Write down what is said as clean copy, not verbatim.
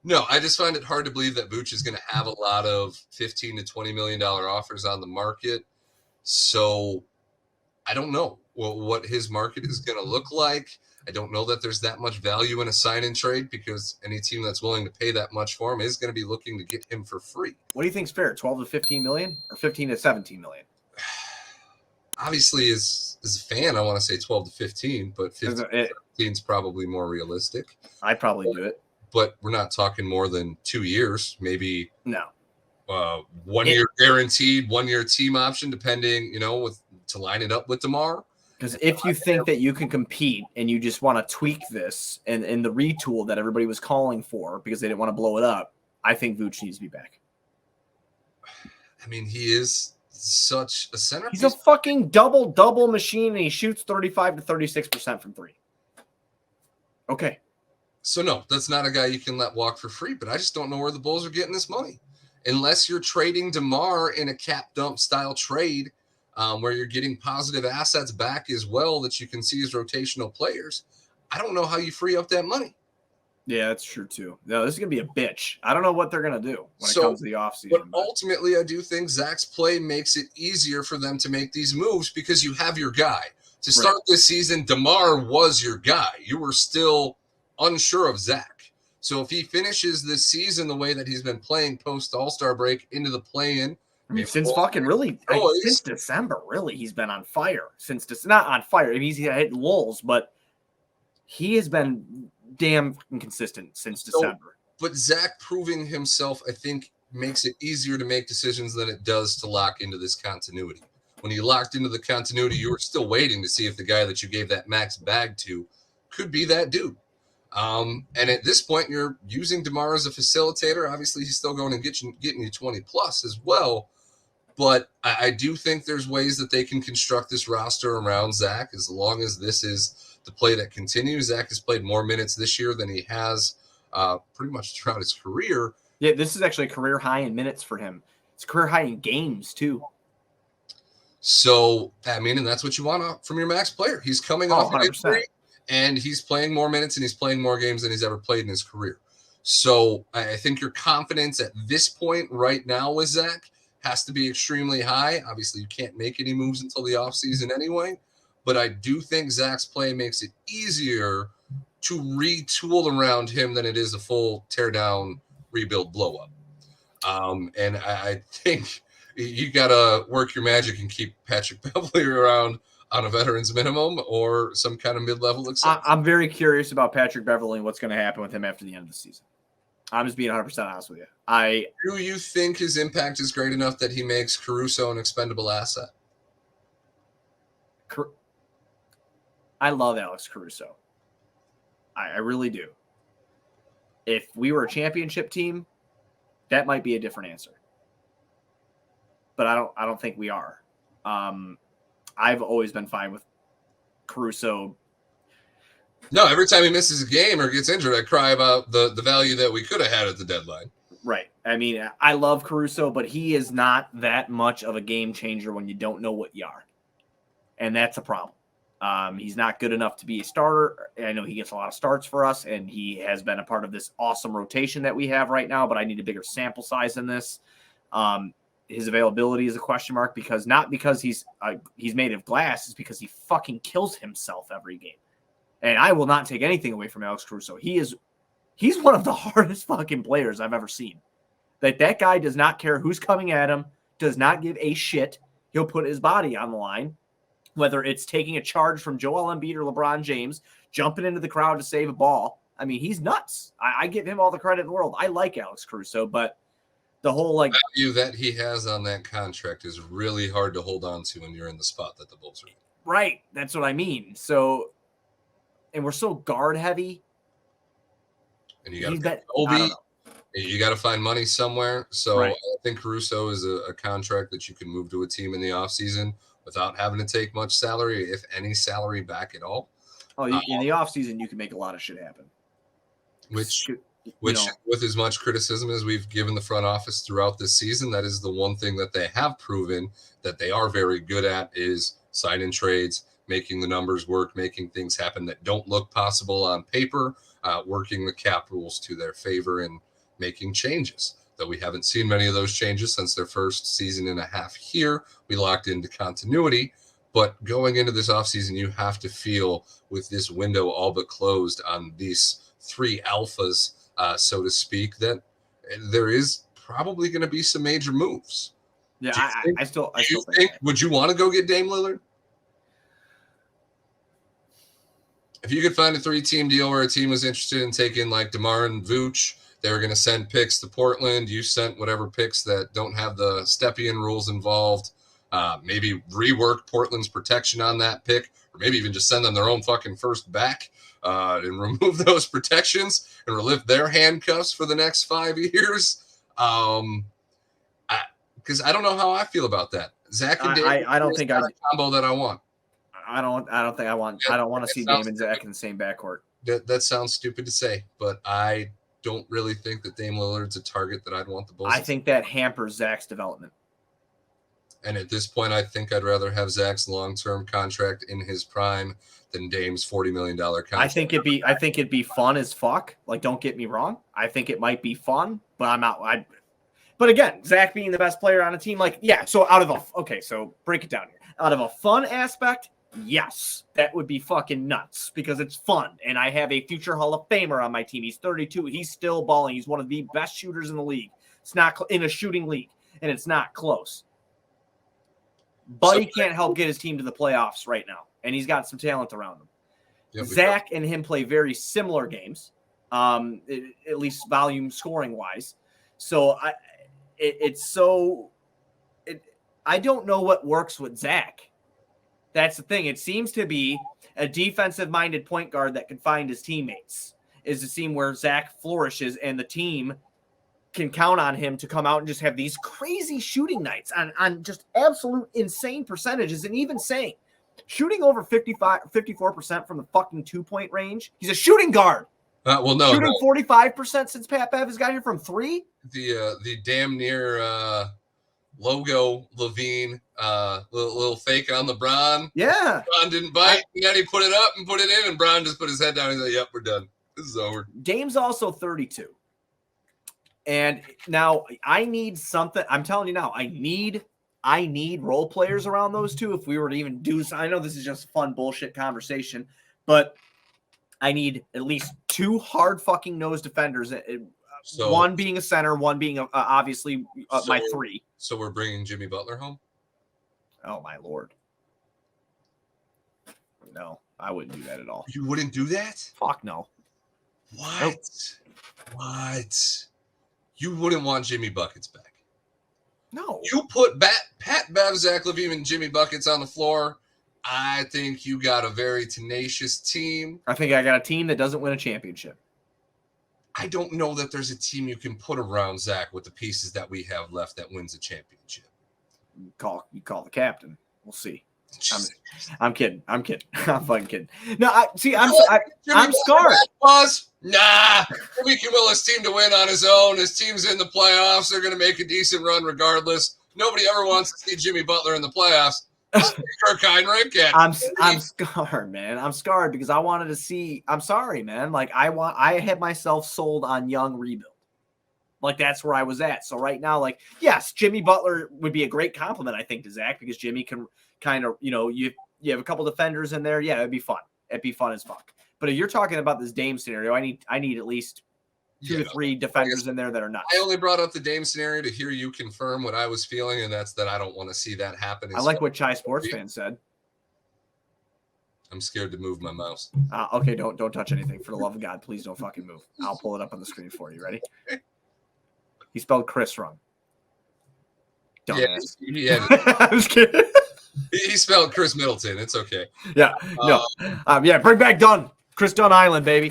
No, I just find it hard to believe that Vooch is going to have a lot of $15 to $20 million offers on the market. So I don't know what his market is going to look like. I don't know that there's that much value in a sign and trade because any team that's willing to pay that much for him is going to be looking to get him for free. What do you think's fair? 12 to 15 million or 15 to 17 million? Obviously, as a fan, I want to say 12 to 15, but 15 is probably more realistic. I'd probably do it. But we're not talking more than 2 years, maybe. No. 1 year guaranteed, 1 year team option, depending, to line it up with DeMar. Because if you think that you can compete and you just want to tweak this and the retool that everybody was calling for because they didn't want to blow it up, I think Vooch needs to be back. I mean, he is such a centerpiece. He's a fucking double machine, and he shoots 35 to 36% from three. Okay. So, no, that's not a guy you can let walk for free, but I just don't know where the Bulls are getting this money. Unless you're trading DeMar in a cap dump style trade where you're getting positive assets back as well that you can see as rotational players, I don't know how you free up that money. Yeah, that's true too. No, this is going to be a bitch. I don't know what they're going to do when it comes to the offseason. But ultimately, I do think Zach's play makes it easier for them to make these moves because you have your guy. To start this season, DeMar was your guy. You were still unsure of Zach. So if he finishes this season the way that he's been playing post All-Star break into the play-in, I mean, since December, really, he's been on fire. Not on fire. I mean, he's hit lulls, but he has been damn consistent since December. But Zach proving himself, I think, makes it easier to make decisions than it does to lock into this continuity. When you locked into the continuity, you were still waiting to see if the guy that you gave that max bag to could be that dude. And at this point, you're using DeMar as a facilitator. Obviously, he's still going and getting you 20 plus as well. But I do think there's ways that they can construct this roster around Zach as long as this is the play that continues. Zach has played more minutes this year than he has pretty much throughout his career. Yeah, this is actually a career high in minutes for him. It's a career high in games, too. So, I mean, and that's what you want from your max player. He's coming off an injury, and he's playing more minutes, and he's playing more games than he's ever played in his career. So, I think your confidence at this point right now with Zach has to be extremely high. Obviously, you can't make any moves until the offseason anyway. But I do think Zach's play makes it easier to retool around him than it is a full tear-down, rebuild, blow-up. And I think you got to work your magic and keep Patrick Beverley around on a veteran's minimum or some kind of mid-level exception. I'm very curious about Patrick Beverley and what's going to happen with him after the end of the season. I'm just being 100% honest with you. Do you think his impact is great enough that he makes Caruso an expendable asset? I love Alex Caruso. I really do. If we were a championship team, that might be a different answer. But I don't think we are. I've always been fine with Caruso. No, every time he misses a game or gets injured, I cry about the value that we could have had at the deadline. Right. I mean, I love Caruso, but he is not that much of a game changer when you don't know what you are. And that's a problem. He's not good enough to be a starter. I know he gets a lot of starts for us, and he has been a part of this awesome rotation that we have right now, but I need a bigger sample size in this. His availability is a question mark not because he's made of glass, it's because he fucking kills himself every game. And I will not take anything away from Alex Caruso. He's one of the hardest fucking players I've ever seen. That guy does not care who's coming at him, does not give a shit. He'll put his body on the line, whether it's taking a charge from Joel Embiid or LeBron James, jumping into the crowd to save a ball. I mean, he's nuts. I give him all the credit in the world. I like Alex Caruso, but the whole value that he has on that contract is really hard to hold on to when you're in the spot that the Bulls are in. Right. That's what I mean. So, and we're so guard heavy. And you got to find money somewhere. So right. I think Caruso is a contract that you can move to a team in the offseason without having to take much salary, if any salary back at all. Oh, in the offseason, you can make a lot of shit happen. Which with as much criticism as we've given the front office throughout this season, that is the one thing that they have proven that they are very good at is sign and trades, making the numbers work, making things happen that don't look possible on paper, working the cap rules to their favor. And making changes. Though we haven't seen many of those changes since their first season and a half here. We locked into continuity. But going into this offseason, you have to feel with this window all but closed on these three alphas, so to speak, that there is probably going to be some major moves. Yeah, I still think would you want to go get Dame Lillard? If you could find a 3-team deal where a team was interested in taking like DeMar and Vooch, they were going to send picks to Portland. You sent whatever picks that don't have the Stepien rules involved. Maybe rework Portland's protection on that pick, or maybe even just send them their own fucking first back and remove those protections and relive their handcuffs for the next 5 years. Because I don't know how I feel about that. Zach and Dame, I don't think a combo that I want. I don't think I want. I don't want to see Dame and Zach in the same backcourt. That sounds stupid to say, but I don't really think that Dame Lillard's a target that I'd want the Bulls. I think that hampers Zach's development. And at this point, I think I'd rather have Zach's long-term contract in his prime than Dame's $40 million contract. I think it'd be fun as fuck. Like, don't get me wrong. I think it might be fun, but I'm not. But again, Zach being the best player on a team, like, yeah. So so break it down here. Out of a fun aspect, yes, that would be fucking nuts because it's fun. And I have a future Hall of Famer on my team. He's 32. He's still balling. He's one of the best shooters in the league. It's not in a shooting league, and it's not close. But he can't help get his team to the playoffs right now, and he's got some talent around him. Yeah, Zach and him play very similar games, at least volume scoring wise. So I don't know what works with Zach. That's the thing. It seems to be a defensive-minded point guard that can find his teammates. Is a team where Zach flourishes and the team can count on him to come out and just have these crazy shooting nights on just absolute insane percentages. And even saying shooting over 54% from the fucking 2-point range. He's a shooting guard. Shooting 45% since Pat Bev has got here from 3. The damn near logo LaVine, little fake on LeBron. Yeah. LeBron didn't bite, and then he put it up and put it in, and Brown just put his head down. He's like, "Yep, we're done. This is over." Dame's also 32. And now I need something. I'm telling you now, I need role players around those two. If we were to even do, I know this is just fun bullshit conversation, but I need at least 2 hard fucking nose defenders. One being a center, one being obviously my 3. So we're bringing Jimmy Butler home? Oh my Lord. No, I wouldn't do that at all. You wouldn't do that? Fuck no. What? Nope. What? You wouldn't want Jimmy Buckets back. No. You put Pat Bev, Zach LaVine, and Jimmy Buckets on the floor. I think you got a very tenacious team. I think I got a team that doesn't win a championship. I don't know that there's a team you can put around Zach with the pieces that we have left that wins a championship. You call the captain. We'll see. I'm kidding. I'm fucking kidding. No, I'm scarred. Nah, Jimmy Willis team to win on his own. His team's in the playoffs. They're going to make a decent run regardless. Nobody ever wants to see Jimmy Butler in the playoffs. Kirk Heinrich. I'm scarred, man. I'm scarred because I wanted to see. I'm sorry, man. Like I had myself sold on young rebuild. Like that's where I was at. So right now, like yes, Jimmy Butler would be a great compliment, I think, to Zach because Jimmy can kind of, you have a couple defenders in there. Yeah, it'd be fun. It'd be fun as fuck. But if you're talking about this Dame scenario, I need at least 2 to 3 defenders in there that are nuts. I only brought up the Dame scenario to hear you confirm what I was feeling, and that's that I don't want to see that happen. I like what Chai Sports Fan said. I'm scared to move my mouse. Okay, don't touch anything. For the love of God, please don't fucking move. I'll pull it up on the screen for you. Ready? He spelled Chris wrong. Dumbass. Yeah. I was kidding. He spelled Chris Middleton. It's okay. Yeah. No. Yeah. Bring back Dunn. Chris Dunn Island, baby.